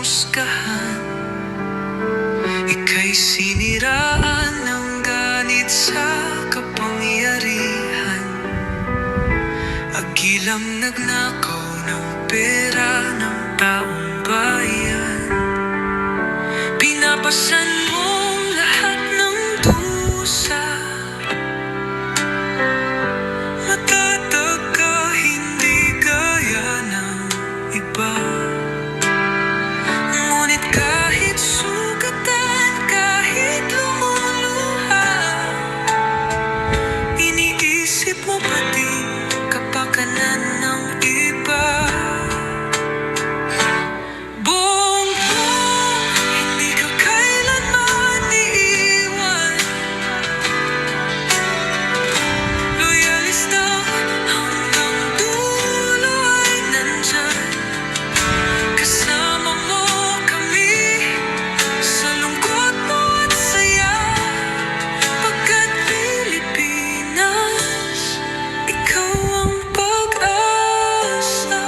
hinusgahan. Ika'y siniraan ng ganit sa kapangyarihan. Agilang nagnakaw ng pera ng taong bayan. Pinapasan mong lahat ng dusa. Matatag ka, hindi gaya ng iba. Ngunit kahit sugatan, kahit lumuluha, iniisip mo pa din kapakanan ng iba. Bongbong, hindi ka kailanman iiwan. Loyalista hanggang dulo ay nandyan. Kasama mo kami sa lungkot mo at saya. Pagkat Pilipinas, ikaw ang pag-asa.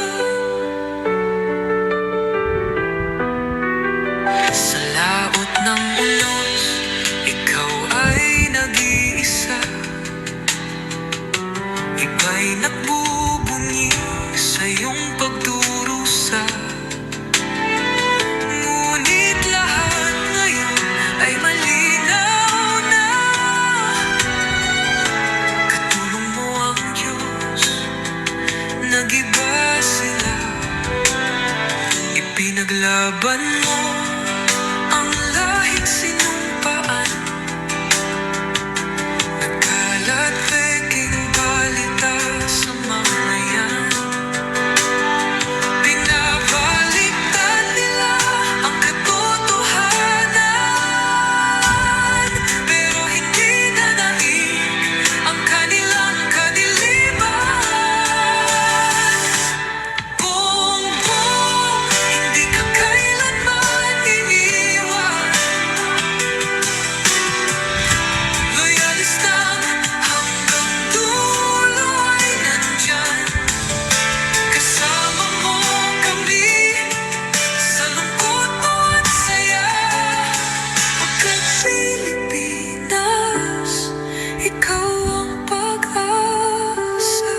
Sa laot ng unos, ikaw ay nag-iisa. Iba'y nagbubunyi sa iyong pagdurusa. Ngunit lahat ngayon ay malinaw na. Katulong mo ang Diyos, nag-iba sila. Ipinaglaban mo ang lahing sinumpaan. Nagkalat peking balita sa mga yan. Pinabaliktad nila ang katotohanan. Pero hindi nanaig ang kanilang kadiliman. Bongbong, hindi ka kailanman iniwan. Loyalista hanggang dulo ay nandyan. Kasama mo kami sa lungkot mo at saya. Pagkat Pilipinas, ikaw ang pag-asa.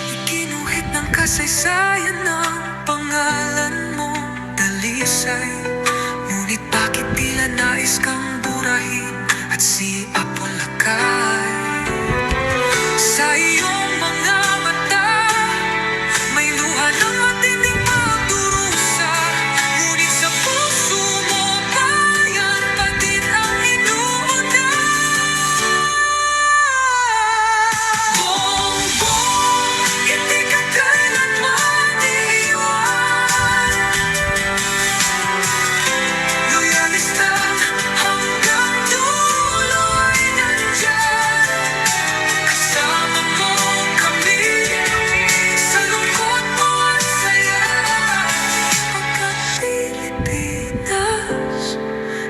Iginuhit ng kasaysayan ng pangalan mo, dalisay. Ngunit bakit tila nais kang burahin at siapolakay? Sa iyong mga mata, may luha ng matinding pagdurusa. Ngunit sa puso mo, bayan pa din ang inuuna. Bongbong, hindi ka kailanman iiwan. Loyalista hanggang dulo ay nandyan. Kasama mo kami sa lungkot mo at saya. Pagkat Pilipinas,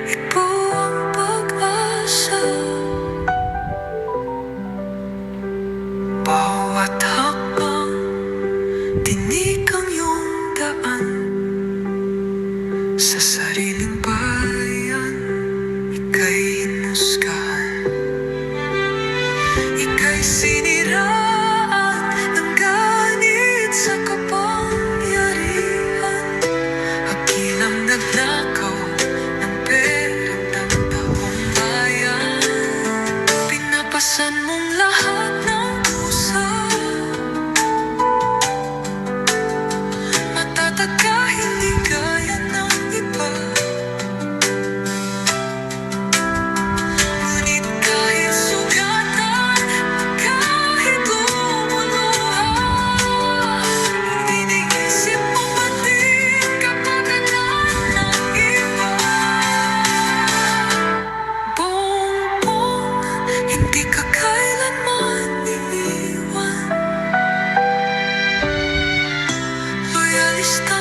ikaw ang pag-asa. Bawat hakbang, tinik ang iyong daan. Sa sariling bayan, ika'y hinusgahan. Ika'y siniraan ng ganit sa kapangyarihan. Agilang nagnakaw ng pera ng taong bayan. Pinapasan mong lahat ng pusa. Matatag ka, hindi gaya ng iba. Ngunit kahit sugatan, kahit lumuluha, iniisip mo pa din kapakanan ng iba. Bongbong, hindi ka kailanman iniwan. Loyalista